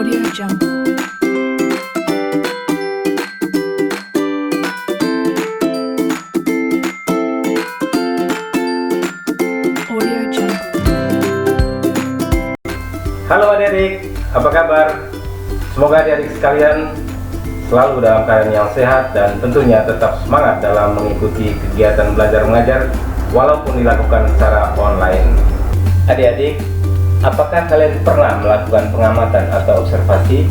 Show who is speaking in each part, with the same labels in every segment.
Speaker 1: Audio Jungle. Audio Jungle.
Speaker 2: Halo adik-adik, apa kabar? Semoga adik-adik sekalian selalu dalam keadaan yang sehat dan tentunya tetap semangat dalam mengikuti kegiatan belajar mengajar walaupun dilakukan secara online. Adik-adik, apakah kalian pernah melakukan pengamatan atau observasi?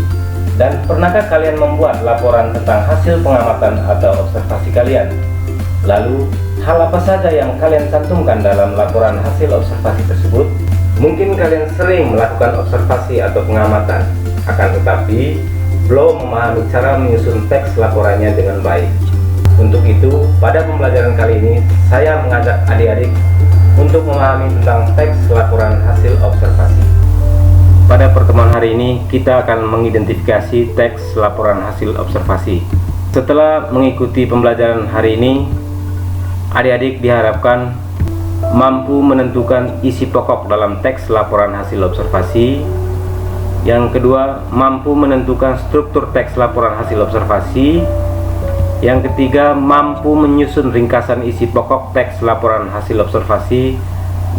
Speaker 2: Dan pernahkah kalian membuat laporan tentang hasil pengamatan atau observasi kalian? Lalu, hal apa saja yang kalian cantumkan dalam laporan hasil observasi tersebut? Mungkin kalian sering melakukan observasi atau pengamatan, akan tetapi belum memahami cara menyusun teks laporannya dengan baik. Untuk itu, pada pembelajaran kali ini, saya mengajak adik-adik untuk memahami tentang teks laporan hasil observasi. Pada pertemuan hari ini, kita akan mengidentifikasi teks laporan hasil observasi. Setelah mengikuti pembelajaran hari ini, adik-adik diharapkan mampu menentukan isi pokok dalam teks laporan hasil observasi. Yang kedua, mampu menentukan struktur teks laporan hasil observasi. Yang ketiga, mampu menyusun ringkasan isi pokok teks laporan hasil observasi.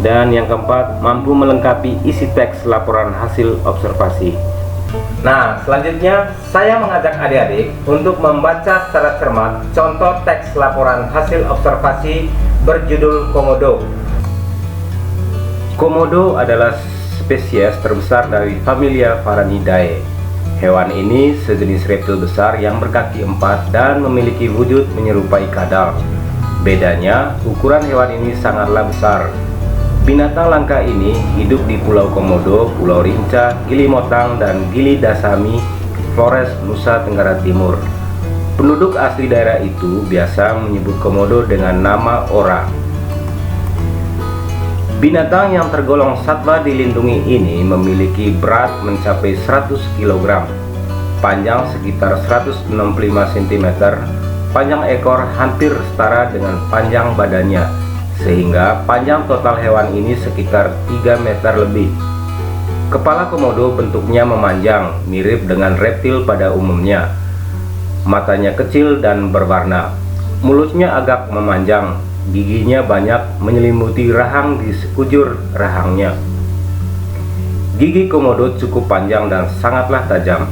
Speaker 2: Dan yang keempat, mampu melengkapi isi teks laporan hasil observasi. Nah, selanjutnya saya mengajak adik-adik untuk membaca secara cermat contoh teks laporan hasil observasi berjudul Komodo. Komodo adalah spesies terbesar dari familia Varanidae. Hewan ini sejenis reptil besar yang berkaki 4 dan memiliki wujud menyerupai kadal. Bedanya, ukuran hewan ini sangatlah besar. Binatang langka ini hidup di Pulau Komodo, Pulau Rinca, Gili Motang, dan Gili Dasami, Flores, Nusa Tenggara Timur. Penduduk asli daerah itu biasa menyebut Komodo dengan nama Ora. Binatang yang tergolong satwa dilindungi ini memiliki berat mencapai 100 kg, panjang sekitar 165 cm, panjang ekor hampir setara dengan panjang badannya, sehingga panjang total hewan ini sekitar 3 meter lebih. Kepala komodo bentuknya memanjang, mirip dengan reptil pada umumnya. Matanya kecil dan berwarna, mulutnya agak memanjang. Giginya banyak menyelimuti rahang di sekujur rahangnya. Gigi komodo cukup panjang dan sangatlah tajam.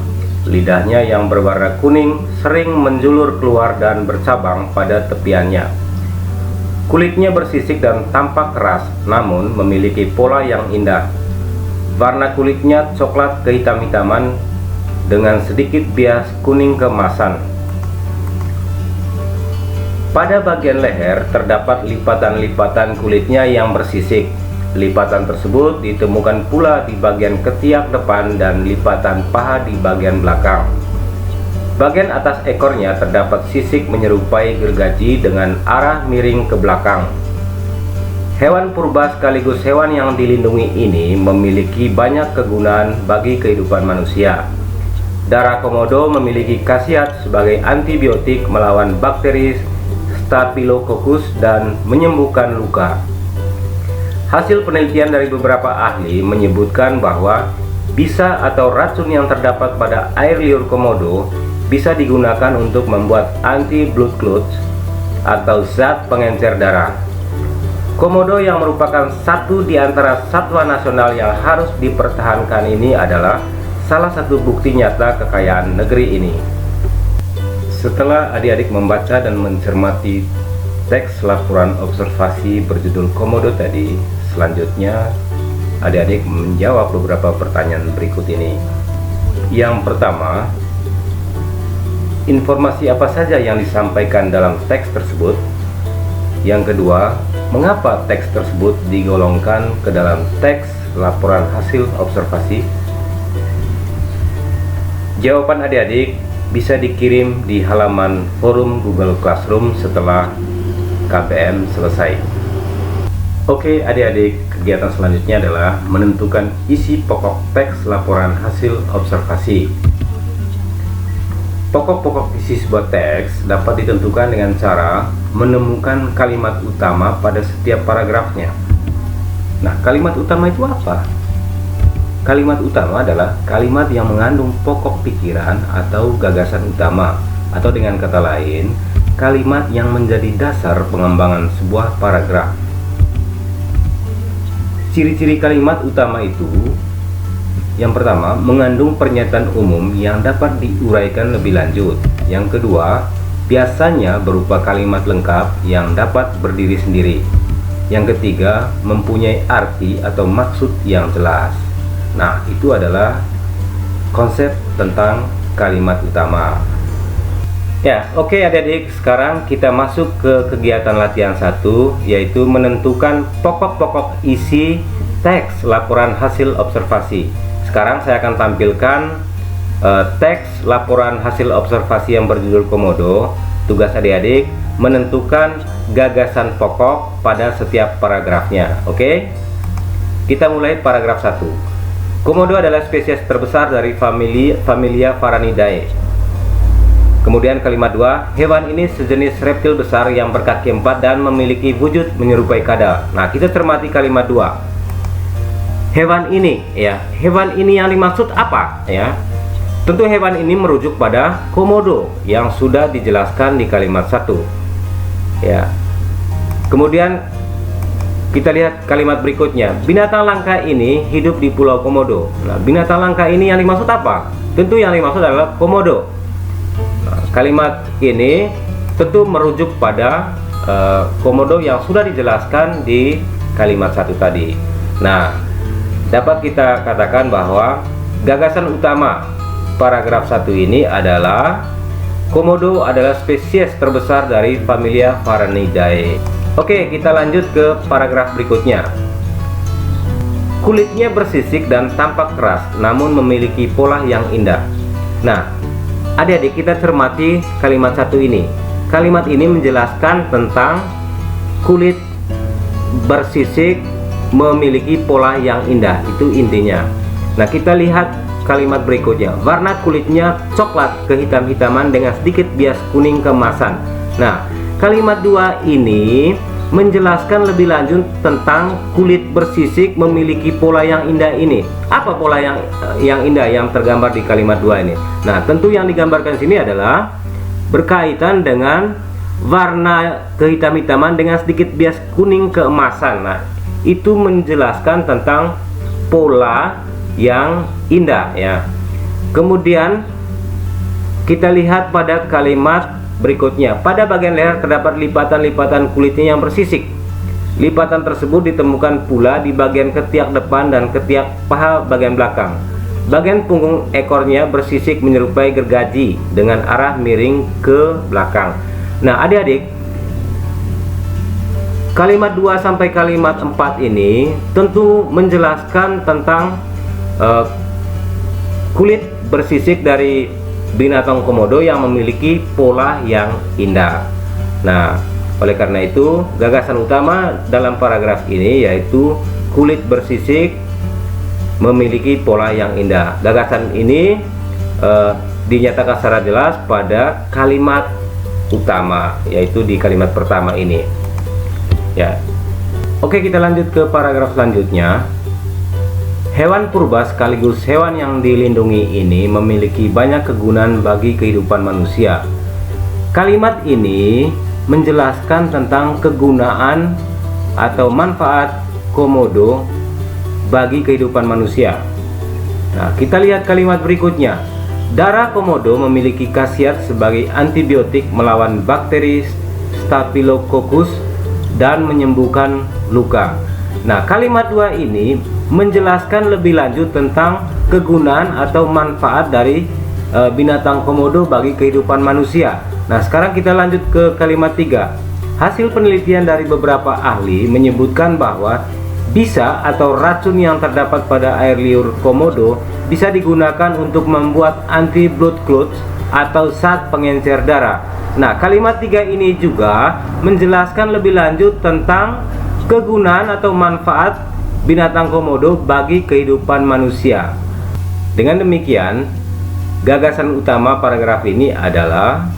Speaker 2: Lidahnya yang berwarna kuning sering menjulur keluar dan bercabang pada tepiannya. Kulitnya bersisik dan tampak keras, namun memiliki pola yang indah. Warna kulitnya coklat kehitam-hitaman dengan sedikit bias kuning keemasan. Pada bagian leher terdapat lipatan-lipatan kulitnya yang bersisik. Lipatan tersebut ditemukan pula di bagian ketiak depan dan lipatan paha di bagian belakang. Bagian atas ekornya terdapat sisik menyerupai gergaji dengan arah miring ke belakang. Hewan purba sekaligus hewan yang dilindungi ini memiliki banyak kegunaan bagi kehidupan manusia. Darah komodo memiliki khasiat sebagai antibiotik melawan bakteri Staphylococcus dan menyembuhkan luka. Hasil penelitian dari beberapa ahli menyebutkan bahwa bisa atau racun yang terdapat pada air liur komodo bisa digunakan untuk membuat anti-blood clots atau zat pengencer darah. Komodo yang merupakan satu di antara satwa nasional yang harus dipertahankan ini adalah salah satu bukti nyata kekayaan negeri ini. Setelah adik-adik membaca dan mencermati teks laporan observasi berjudul Komodo tadi, selanjutnya adik-adik menjawab beberapa pertanyaan berikut ini. Yang pertama, informasi apa saja yang disampaikan dalam teks tersebut? Yang kedua, mengapa teks tersebut digolongkan ke dalam teks laporan hasil observasi? Jawaban adik-adik bisa dikirim di halaman forum Google Classroom setelah KBM selesai. Oke adik-adik, kegiatan selanjutnya adalah menentukan isi pokok teks laporan hasil observasi. Pokok-pokok isi sebuah teks dapat ditentukan dengan cara menemukan kalimat utama pada setiap paragrafnya. Nah, kalimat utama itu apa? kalimat utama adalah kalimat yang mengandung pokok pikiran atau gagasan utama, atau dengan kata lain, kalimat yang menjadi dasar pengembangan sebuah paragraf. Ciri-ciri kalimat utama itu, yang pertama, mengandung pernyataan umum yang dapat diuraikan lebih lanjut. Yang kedua, biasanya berupa kalimat lengkap yang dapat berdiri sendiri. Yang ketiga, mempunyai arti atau maksud yang jelas. Nah, itu adalah konsep tentang kalimat utama. Ya, oke adik-adik, sekarang kita masuk ke kegiatan latihan 1, yaitu menentukan pokok-pokok isi teks laporan hasil observasi. Sekarang saya akan tampilkan teks laporan hasil observasi yang berjudul Komodo. Tugas adik-adik menentukan gagasan pokok pada setiap paragrafnya. Oke, kita mulai paragraf 1. Komodo adalah spesies terbesar dari familia Varanidae. Kemudian kalimat 2, hewan ini sejenis reptil besar yang berkaki 4 dan memiliki wujud menyerupai kadal. Nah, kita cermati kalimat 2. Hewan ini, ya, hewan ini yang dimaksud apa, ya? Tentu hewan ini merujuk pada komodo yang sudah dijelaskan di kalimat 1. Ya. Kemudian kita lihat kalimat berikutnya. Binatang langka ini hidup di Pulau Komodo. Nah, binatang langka ini yang dimaksud apa? Tentu yang dimaksud adalah komodo. Kalimat ini tentu merujuk pada komodo yang sudah dijelaskan di kalimat 1 tadi. Nah, dapat kita katakan bahwa gagasan utama paragraf 1 ini adalah komodo adalah spesies terbesar dari familia Varanidae. Oke, kita lanjut ke paragraf berikutnya. Kulitnya bersisik dan tampak keras, namun memiliki pola yang indah. Nah, adik-adik, kita cermati kalimat 1 ini. Kalimat ini menjelaskan tentang kulit bersisik memiliki pola yang indah. Itu intinya. Nah, kita lihat kalimat berikutnya. Warna kulitnya coklat kehitam-hitaman dengan sedikit bias kuning keemasan. Nah, kalimat 2 ini menjelaskan lebih lanjut tentang kulit bersisik memiliki pola yang indah ini. Apa pola yang indah yang tergambar di kalimat 2 ini? Nah, tentu yang digambarkan sini adalah berkaitan dengan warna kehitam-hitaman dengan sedikit bias kuning keemasan. Nah, itu menjelaskan tentang pola yang indah, ya. Kemudian kita lihat pada kalimat berikutnya. Pada bagian leher terdapat lipatan-lipatan kulitnya yang bersisik. Lipatan tersebut ditemukan pula di bagian ketiak depan dan ketiak paha bagian belakang. Bagian punggung ekornya bersisik menyerupai gergaji dengan arah miring ke belakang. Nah, adik-adik, kalimat 2 sampai kalimat 4 ini tentu menjelaskan tentang kulit bersisik dari binatang komodo yang memiliki pola yang indah. Nah, oleh karena itu gagasan utama dalam paragraf ini yaitu kulit bersisik memiliki pola yang indah. Gagasan ini dinyatakan secara jelas pada kalimat utama, yaitu di kalimat pertama ini. Ya. Oke, kita lanjut ke paragraf selanjutnya. Hewan purba sekaligus hewan yang dilindungi ini memiliki banyak kegunaan bagi kehidupan manusia. Kalimat ini menjelaskan tentang kegunaan atau manfaat komodo bagi kehidupan manusia. Nah, kita lihat kalimat berikutnya. Darah komodo memiliki khasiat sebagai antibiotik melawan bakteri Staphylococcus dan menyembuhkan luka. Nah, kalimat 2 ini menjelaskan lebih lanjut tentang kegunaan atau manfaat dari binatang komodo bagi kehidupan manusia. Nah, sekarang kita lanjut ke kalimat 3. Hasil penelitian dari beberapa ahli menyebutkan bahwa bisa atau racun yang terdapat pada air liur komodo bisa digunakan untuk membuat anti blood clots atau zat pengencer darah. Nah, kalimat 3 ini juga menjelaskan lebih lanjut tentang kegunaan atau manfaat binatang komodo bagi kehidupan manusia. Dengan demikian, gagasan utama paragraf ini adalah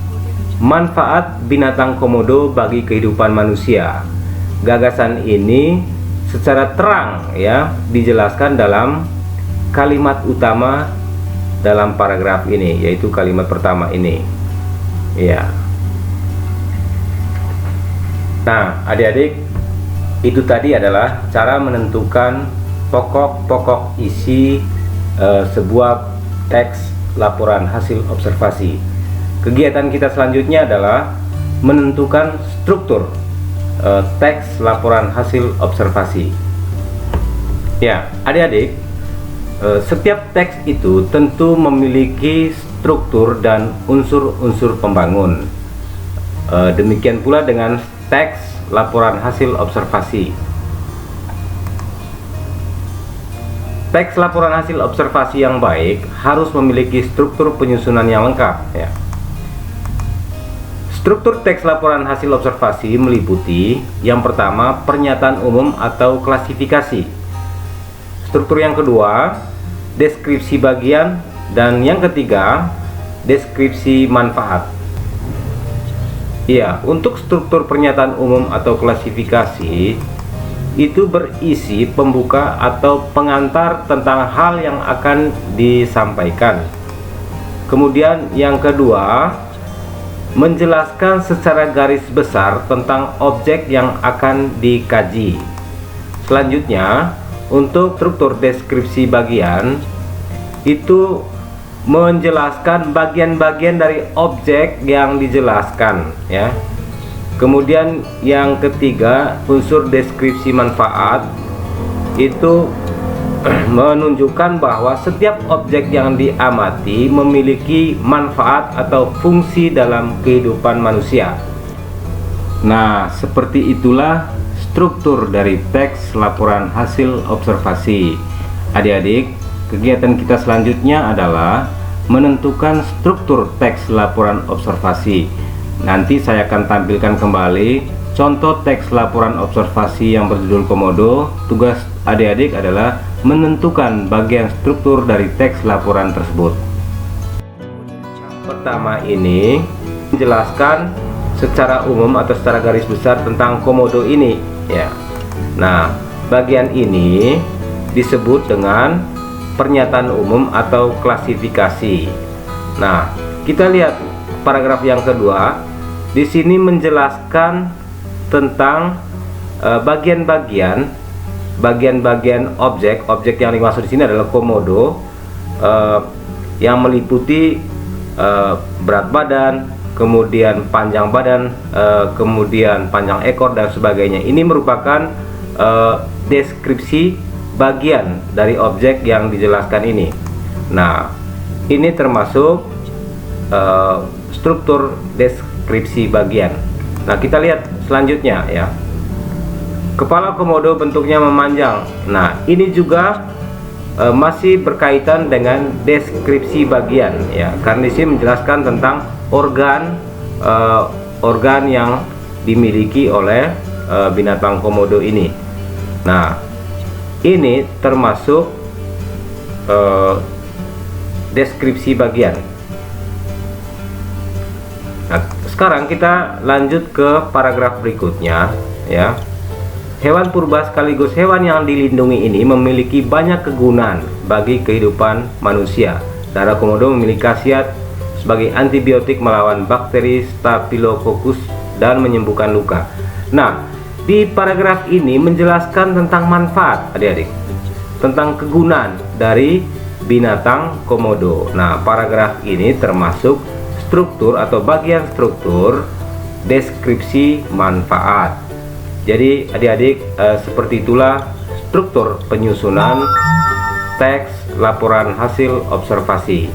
Speaker 2: manfaat binatang komodo bagi kehidupan manusia. Gagasan ini secara terang, ya, dijelaskan dalam kalimat utama dalam paragraf ini, yaitu kalimat pertama ini. Ya. Nah, adik-adik, itu tadi adalah cara menentukan pokok-pokok isi sebuah teks laporan hasil observasi. Kegiatan kita selanjutnya adalah menentukan struktur teks laporan hasil observasi. Ya, adik-adik, setiap teks itu tentu memiliki struktur dan unsur-unsur pembangun. Demikian pula dengan teks laporan hasil observasi. Teks laporan hasil observasi yang baik harus memiliki struktur penyusunan yang lengkap. Ya. Struktur teks laporan hasil observasi meliputi yang pertama, pernyataan umum atau klasifikasi. Struktur yang kedua, deskripsi bagian, dan yang ketiga, deskripsi manfaat. Ya, untuk struktur pernyataan umum atau klasifikasi itu berisi pembuka atau pengantar tentang hal yang akan disampaikan. Kemudian yang kedua, menjelaskan secara garis besar tentang objek yang akan dikaji. Selanjutnya, untuk struktur deskripsi bagian itu menjelaskan bagian-bagian dari objek yang dijelaskan, ya. Kemudian yang ketiga, unsur deskripsi manfaat itu menunjukkan bahwa setiap objek yang diamati memiliki manfaat atau fungsi dalam kehidupan manusia. Nah, seperti itulah struktur dari teks laporan hasil observasi. Adik-adik, kegiatan kita selanjutnya adalah menentukan struktur teks laporan observasi. Nanti saya akan tampilkan kembali contoh teks laporan observasi yang berjudul Komodo. Tugas adik-adik adalah menentukan bagian struktur dari teks laporan tersebut. Pertama ini menjelaskan secara umum atau secara garis besar tentang komodo ini, ya. Nah, bagian ini disebut dengan pernyataan umum atau klasifikasi. Nah, kita lihat paragraf yang kedua. Di sini menjelaskan tentang bagian-bagian objek yang dimaksud di sini adalah komodo, yang meliputi berat badan, kemudian panjang badan, kemudian panjang ekor dan sebagainya. Ini merupakan deskripsi bagian dari objek yang dijelaskan ini. Nah, ini termasuk struktur deskripsi bagian. Nah, kita lihat selanjutnya, ya. Kepala komodo bentuknya memanjang. Nah, ini juga masih berkaitan dengan deskripsi bagian, ya, karena di sini menjelaskan tentang organ yang dimiliki oleh binatang komodo ini. Nah, ini termasuk deskripsi bagian. Nah, sekarang kita lanjut ke paragraf berikutnya, ya. Hewan purba sekaligus hewan yang dilindungi ini memiliki banyak kegunaan bagi kehidupan manusia. Darah komodo memiliki khasiat sebagai antibiotik melawan bakteri Staphylococcus dan menyembuhkan luka. Nah, di paragraf ini menjelaskan tentang manfaat, adik-adik, tentang kegunaan dari binatang komodo. Nah, paragraf ini termasuk struktur atau bagian struktur deskripsi manfaat. Jadi adik-adik, seperti itulah struktur penyusunan teks laporan hasil observasi.